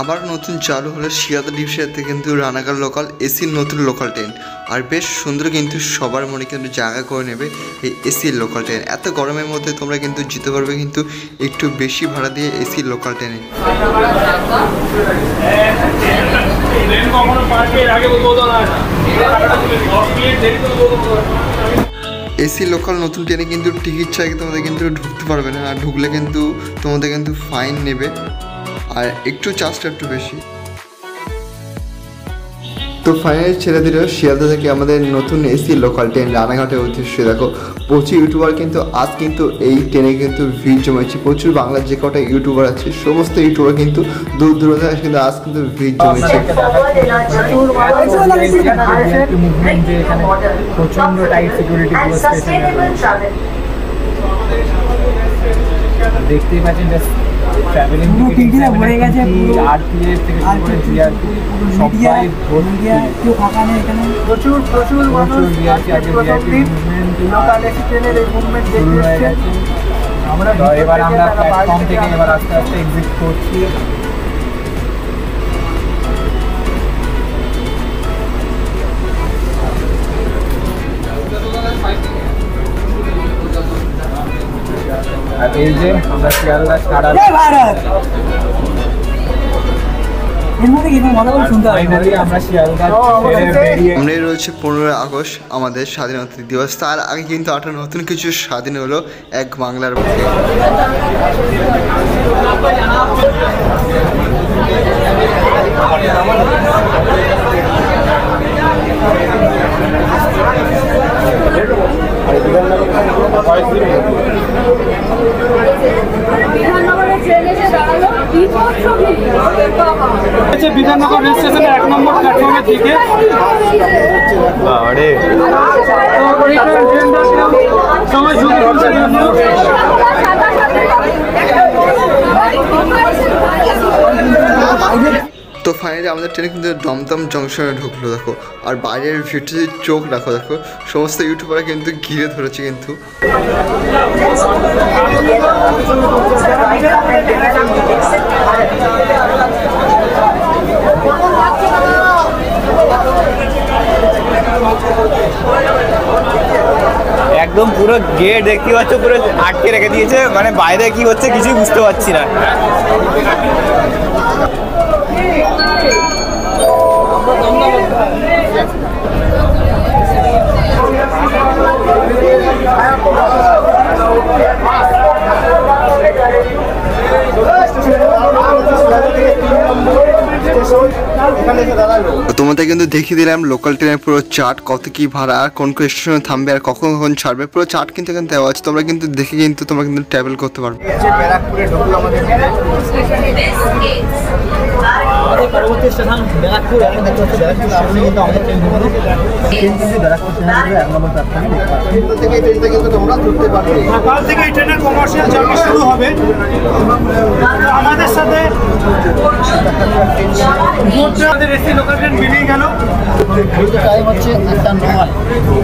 আবার নতুন চালু হলো শিয়ালদা ডিভিশনতে কিন্তু রানাঘাট লোকাল এসির নতুন লোকাল ট্রেন। আর বেশ সুন্দর কিন্তু সবার মনে কিন্তু জায়গা করে নেবে এই এসির লোকাল ট্রেন। এত গরমের মধ্যে তোমরা কিন্তু যেতে পারবে কিন্তু একটু বেশি ভাড়া দিয়ে এসির লোকাল ট্রেনে। এসি লোকাল নতুন ট্রেনে কিন্তু টিকিট ছাড়া তোমাদের কিন্তু ঢুকতে পারবে না, আর ঢুকলে কিন্তু তোমাদের কিন্তু ফাইন নেবে, আর একটু চার্জটা একটু বেশি। তো ফাইনালি ছেড়ে দিল শিয়ালদা থেকে আমাদের নতুন এসি লোকাল ট্রেন রানাঘাটের উদ্দেশ্যে। দেখো প্রচুর ইউটিউবার কিন্তু আজ কিন্তু এই ট্রেনে কিন্তু ভিড় জমেছে। প্রচুর বাংলার যে কটা ইউটিউবার আছে সমস্ত ইউটিউবার কিন্তু দূর দূরান্ত কিন্তু আজ কিন্তু ভিড় জমেছে। দেখতেই পাচ্ছেন ট্রাভেলিং ভরে গেছে, আরপিএফ থেকে সবাই কেউ ফাঁকা নেই এখানে। প্রচুর মানুষ এবার আমরা প্ল্যাটফর্ম থেকে এবার আস্তে আস্তে এক্সিট করছি। এই যে আমরা শিয়ালদা সারা আমরা রয়েছে 15 আগস্ট আমাদের স্বাধীনতা দিবস। তার আগে কিন্তু একটা নতুন কিছু স্বাধীন হলো এক বাংলার মধ্যে। বিধাননগর রেল স্টেশনের 1 নম্বর প্ল্যাটফর্মের দিকে তো ফাইনালি আমাদের ট্রেনে কিন্তু দমদম জংশনে ঢুকলো। দেখো আর বাইরের ভিড়টা চোখ দেখো, দেখো সমস্ত ইউটিউবাররা কিন্তু ঘিরে ধরেছে কিন্তু। একদম পুরো গেট দেখতে পাচ্ছ পুরো আটকে রেখে দিয়েছে, মানে বাইরে কি হচ্ছে কিছুই বুঝতে পারছি না। তোমাদের কিন্তু দেখিয়ে দিলাম লোকাল ট্রেনের পুরো চার্ট, কত কি ভাড়া, আর কোন কোন স্টেশনে থামবে আর কখন কখন ছাড়বে, পুরো চার্ট কিন্তু এখানে দেওয়া আছে। তোমরা কিন্তু দেখে কিন্তু তোমরা কিন্তু ট্রাভেল করতে পারবে। পরবর্তী স্টেশন ব্যারাকপুর। এখন দেখতে পাচ্ছি ব্যারাকপুর স্টেশনে কিন্তু আমাদের ট্রেন ঢুকলো। ট্রেন কিন্তু ব্যারাকপুর স্টেশনে 1 নম্বর প্ল্যাটফর্মে থেকে এই ট্রেনটা কিন্তু তোমরা ধরতে পারবে। সকাল থেকে এই ট্রেনের কমার্শিয়াল জার্নি শুরু হবে। আমাদের সাথে আমাদের এসি লোকাল ট্রেন বেরিয়ে গেল। টাইম হচ্ছে 1:09।